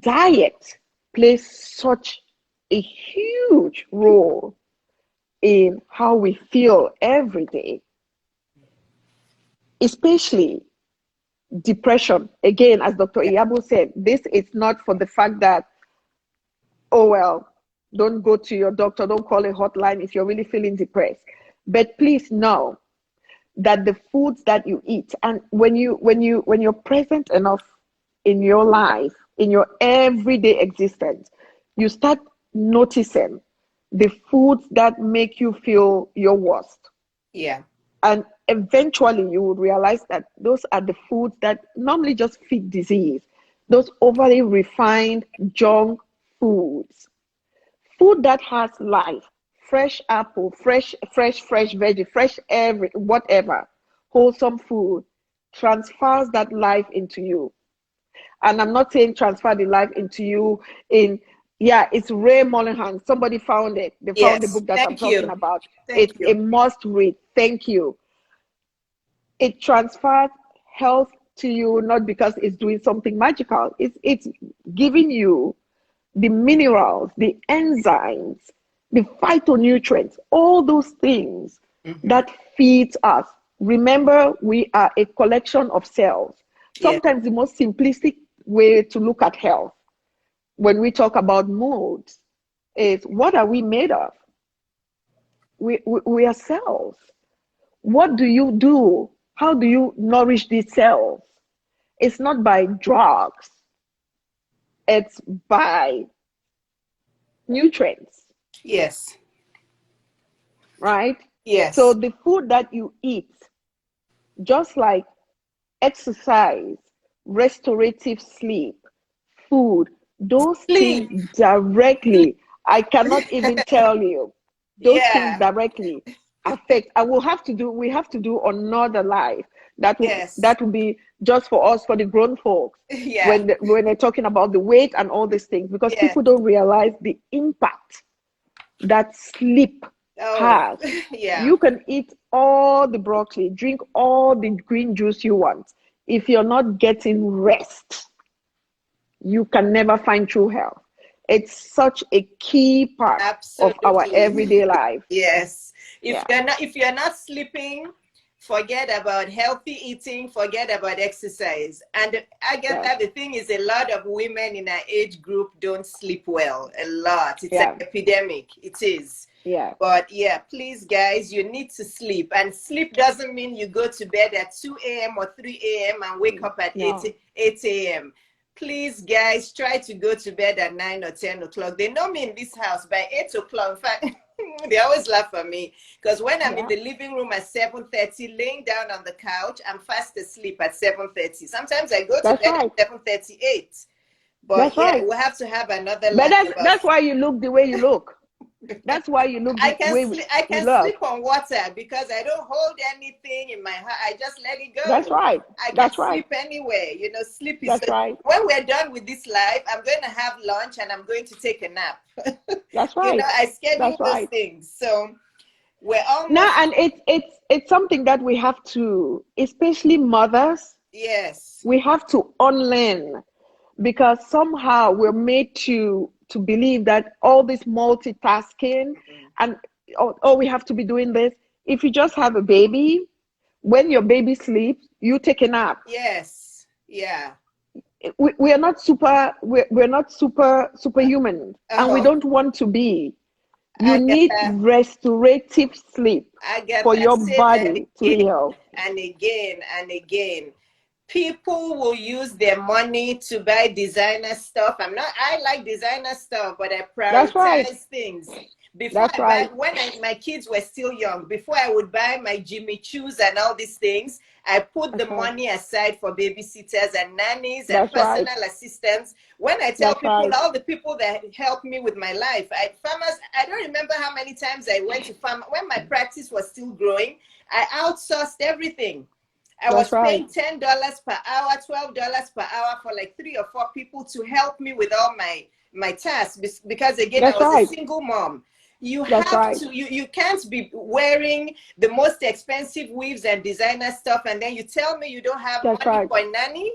Diet plays such a huge role in how we feel every day, especially depression. Again, as Dr. Yeah. Iyabo said, this is not for the fact that, oh, well, don't go to your doctor, don't call a hotline if you're really feeling depressed. But please know that the foods that you eat, and when you're present enough in your life, in your everyday existence, you start noticing the foods that make you feel your worst. Yeah. And eventually you would realize that those are the foods that normally just feed disease. Those overly refined junk foods. Food that has life, fresh apple, fresh veggie, fresh every whatever, wholesome food transfers that life into you. And I'm not saying transfer the life into you in, yeah, it's Ray Monahan. Somebody found it. They found the Yes. book that I'm Thank talking you. about. Thank It's a you. must read. Thank you. It transfers health to you, not because it's doing something magical. It's giving you the minerals, the enzymes, the phytonutrients, all those things Hmm. that feeds us. Remember, we are a collection of cells. Yeah. Sometimes the most simplistic way to look at health when we talk about moods is, what are we made of? We are cells. What do you do? How do you nourish these cells? It's not by drugs, it's by nutrients, Yes. right? So Yes. the food that you eat, just like exercise, restorative sleep, food, those things Sleep. directly, I cannot even tell you, those things Yeah. directly affect. We have to do another life Yes. that will be just for us, for the grown folks, Yeah. when they're talking about the weight and all these things, because Yes. people don't realize the impact that sleep Oh, has. yeah. You can eat all the broccoli, drink all the green juice you want. If you're not getting rest, you can never find true health. It's such a key part of our Absolutely. everyday life. Yes. Yeah, If you're not sleeping, forget about healthy eating, forget about exercise. And yeah, Agatha, the thing is, a lot of women in our age group don't sleep well. A lot. It's an yeah, epidemic. It is. Yeah. But yeah, please, guys, you need to sleep. And sleep doesn't mean you go to bed at 2 a.m. or 3 a.m. and wake up at No. 8 a.m. Please, guys, try to go to bed at 9 or 10 o'clock. They know me in this house by 8 o'clock. In fact, they always laugh at me because when I'm in Yeah. the living room at 7:30, laying down on the couch, I'm fast asleep at 7:30. Sometimes I go to That's bed right. at 7:38. But That's yeah, right. we'll have to have another But line about. that's why you look the way you look. That's why you look the way I you can look. sleep on water because I don't hold anything in my heart. I just let it That's go. right. I can That's right. sleep anywhere. Sleep is That's right. when we're done with this life, I'm going to have lunch and I'm going to take a nap. That's right. I schedule That's those right. things. So we're Now, almost. and it's something that we have to, especially mothers, Yes. we have to unlearn, because somehow we're made to believe that all this multitasking and oh, we have to be doing this. If you just have a baby, when your baby sleeps, you take a nap. Yes. Yeah. We are not we're not superhuman, and we Uh-huh. don't want to be. You need Agatha, restorative sleep for Agatha, your say that body to again heal. and again and again. People will use their money to buy designer stuff. I like designer stuff, but I That's right. prioritize things. Before That's I buy, right. my kids were still young, before I would buy my Jimmy Choos and all these things, I put the That's right. money aside for babysitters and nannies and That's right. personal assistants. When I tell That's people, right. all the people that helped me with my life, farmers, I don't remember how many times I went to farm when my practice was still growing. I outsourced everything. I That's was right. paying $10 per hour, $12 per hour for like 3 or 4 people to help me with all my tasks because again I That's was a right. single mom. You That's have right. to you can't be wearing the most expensive weaves and designer stuff and then you tell me you don't have That's money right. for a nanny.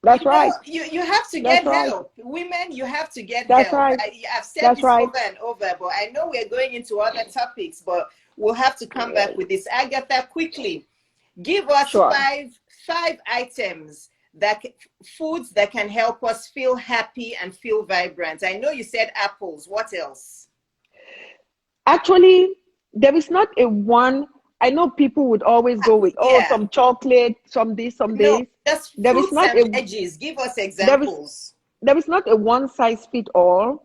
That's right. You have to That's get right. help. Women, you have to get That's help. right. I've said That's this right. over and over, but I know we're going into other topics, but we'll have to come back with this. Agatha, quickly, give us Sure. five items foods that can help us feel happy and feel vibrant. I know you said apples. What else? Actually, there is not a one. I know people would always go with, oh, Yeah. some chocolate, some this, some No, this. just There is fruits not and a veggies. Give us there is examples. there is not a one size fit all.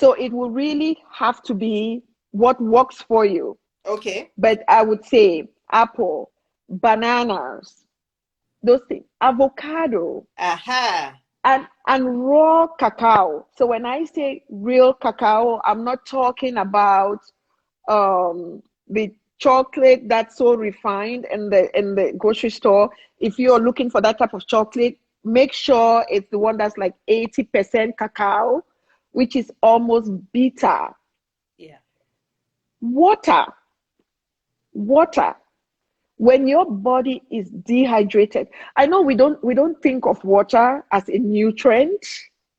So it will really have to be what works for you. Okay. But I would say apple, bananas, those things, avocado, Aha. and raw cacao. So when I say real cacao, I'm not talking about the chocolate that's so refined in the grocery store. If you're looking for that type of chocolate, make sure it's the one that's like 80% cacao, which is almost bitter. Yeah. Water, water. When your body is dehydrated, I know we don't think of water as a nutrient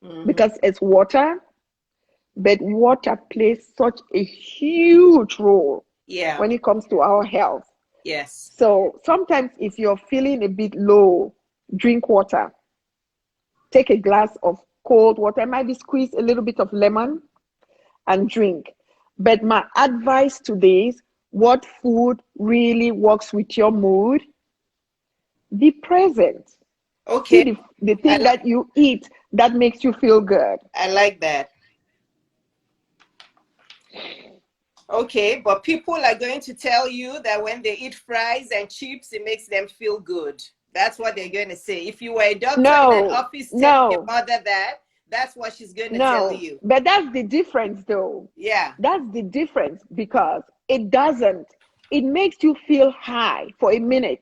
Mm-hmm. because it's water, but water plays such a huge role Yeah. when it comes to our health. Yes. So sometimes if you're feeling a bit low, drink water. Take a glass of cold water, maybe squeeze a little bit of lemon and drink. But my advice today is, what food really works with your mood? Be present. See Okay. the I thing like that you eat that makes you feel good. I like that. Okay, but people are going to tell you that when they eat fries and chips, it makes them feel good. That's what they're going to say. If you were a doctor in an No, office telling a no, mother that, that's what she's going to tell no. you. But that's the difference, though. Yeah. That's the difference, because it doesn't. It makes you feel high for a minute,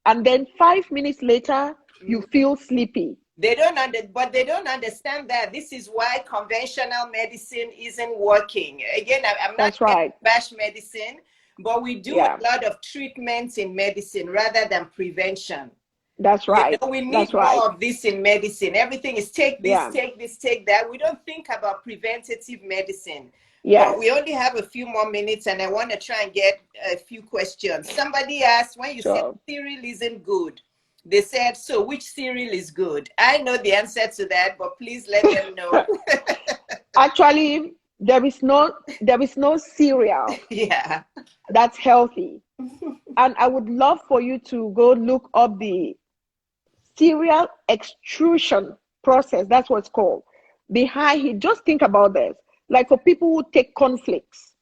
and then 5 minutes later, you feel sleepy. But they don't understand that this is why conventional medicine isn't working. Again, I'm not That's here to right. bash medicine, but we do a Yeah, lot of treatments in medicine rather than prevention. that's right. We That's need right. more of this in medicine. Everything is take this, Yeah. take this, take that. We don't think about preventative medicine. But we Yes. only have a few more minutes and I want to try and get a few questions. Somebody asked, when you said Sure. cereal isn't good, they said, so which cereal is good? I know the answer to that, but please let them know. Actually, There is no cereal Yeah. that's healthy. And I would love for you to go look up the cereal extrusion process. That's what it's called. Behind it, just think about this. Like for people who take cornflakes,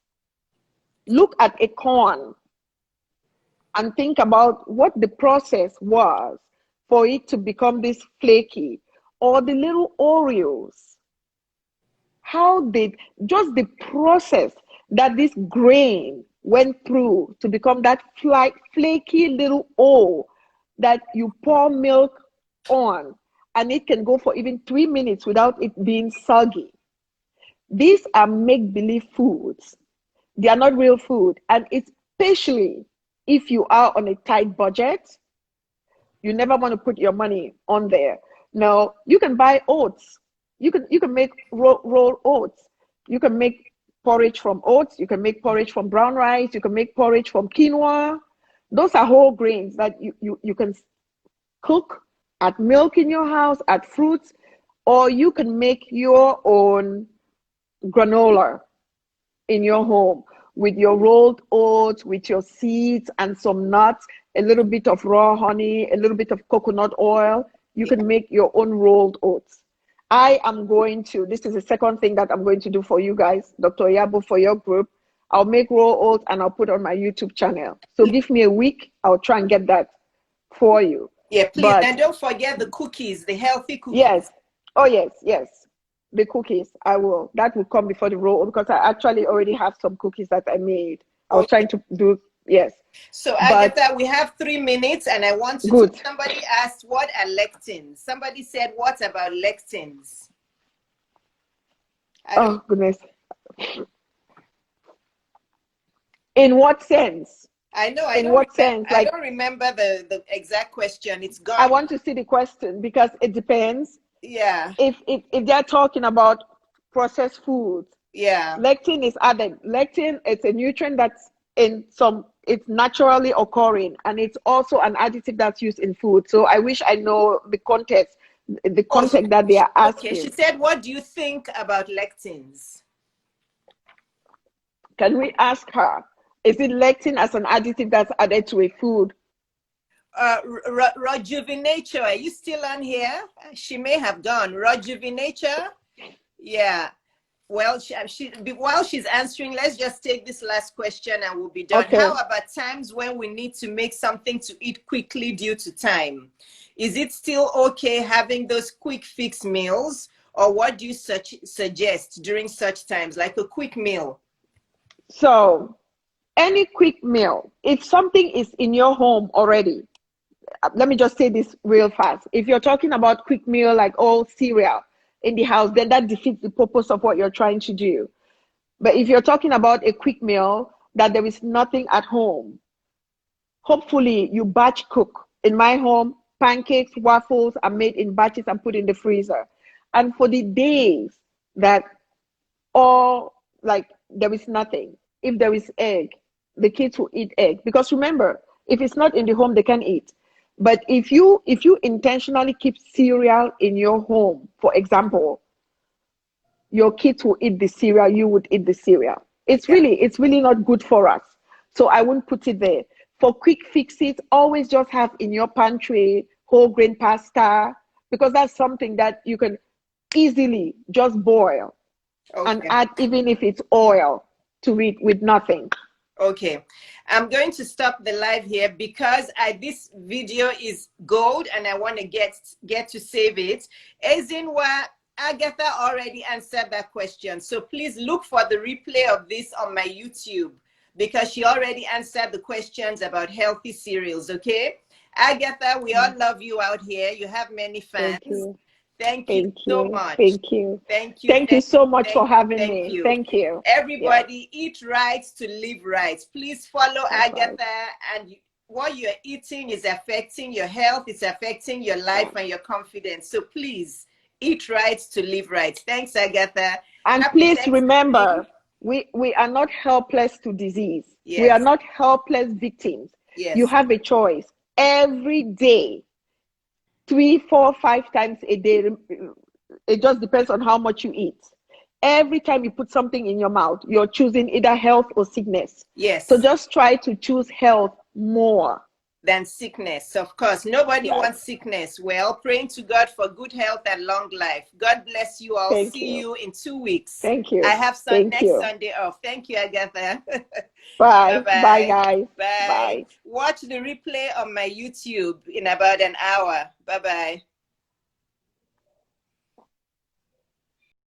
look at a corn and think about what the process was for it to become this flaky, or the little Oreos. How did just the process that this grain went through to become that flaky little O that you pour milk on, and it can go for even 3 minutes without it being soggy. These are make-believe foods. They are not real food. And especially if you are on a tight budget, you never want to put your money on there. Now, you can buy oats. You can make roll oats. You can make porridge from oats. You can make porridge from brown rice. You can make porridge from quinoa. Those are whole grains that you can cook, add milk in your house, add fruits, or you can make your own granola in your home with your rolled oats, with your seeds and some nuts, a little bit of raw honey, a little bit of coconut oil. You can make your own rolled oats. This is the second thing that I'm going to do for you guys, Dr. Iyabo, for your group. I'll make raw oats and I'll put on my YouTube channel. So give me a week, I'll try and get that for you. Yeah, please. But and don't forget the cookies, the healthy cookies. yes, oh yes, the cookies. I will. That will come before the roll, because I actually already have some cookies that I made. I was trying to do, yes. So Agatha, we have 3 minutes, and I want to. Good. Somebody asked, "What are lectins?" Somebody said, "What about lectins?" Oh goodness. In what sense? I know. In what sense? I don't remember the exact question. It's gone. I want to see the question, because it depends. Yeah. If they're talking about processed foods, yeah, lectin is added. Lectin, it's a nutrient that's it's naturally occurring, and it's also an additive that's used in food. So I wish I know the context that they are asking. Okay, she said, "What do you think about lectins?" Can we ask her? Is it lectin as an additive that's added to a food? Rejuvenator, are you still on here? She may have gone. Rejuvenator? Yeah. Well, while she's answering, let's just take this last question and we'll be done. Okay. How about times when we need to make something to eat quickly due to time? Is it still okay having those quick fix meals, or what do you suggest during such times, like a quick meal? So, any quick meal, if something is in your home already, let me just say this real fast. If you're talking about quick meal like cereal in the house, then that defeats the purpose of what you're trying to do. But if you're talking about a quick meal that there is nothing at home, hopefully you batch cook. In my home, pancakes, waffles are made in batches and put in the freezer. And for the days that there is nothing, if there is egg, the kids will eat egg. Because remember, if it's not in the home, they can eat. But if you intentionally keep cereal in your home, for example, your kids will eat the cereal, you would eat the cereal. It's really not good for us. So I wouldn't put it there. For quick fixes, always just have in your pantry whole grain pasta, because that's something that you can easily just boil and add, even if it's oil, to it with nothing. Okay, I'm going to stop the live here because this video is gold and I want to get to save it. Ezinwa, Agatha already answered that question. So please look for the replay of this on my YouTube, because she already answered the questions about healthy cereals, okay? Agatha, we all love you out here. You have many fans. Thank you so much. Thank you. Thank you. Thank you so much for having me. Thank you. Everybody, eat right to live right. Please follow Agatha, and what you're eating is affecting your health, it's affecting your life and your confidence. So please eat right to live right. Thanks, Agatha. And please remember, we are not helpless to disease. Yes. We are not helpless victims. Yes. You have a choice every day. 3, 4, 5 times a day. It just depends on how much you eat. every time you put something in your mouth, you're choosing either health or sickness. Yes. So just try to choose health more than sickness. Of course, nobody Yes. wants sickness. Well, praying to God for good health and long life. God bless you all. Thank See you. you in 2 weeks. Thank you. I have Thank next you. Sunday off. Thank you, Agatha. Bye. Bye-bye. Bye, guys. Bye. Bye. Watch the replay on my YouTube in about an hour. Bye-bye.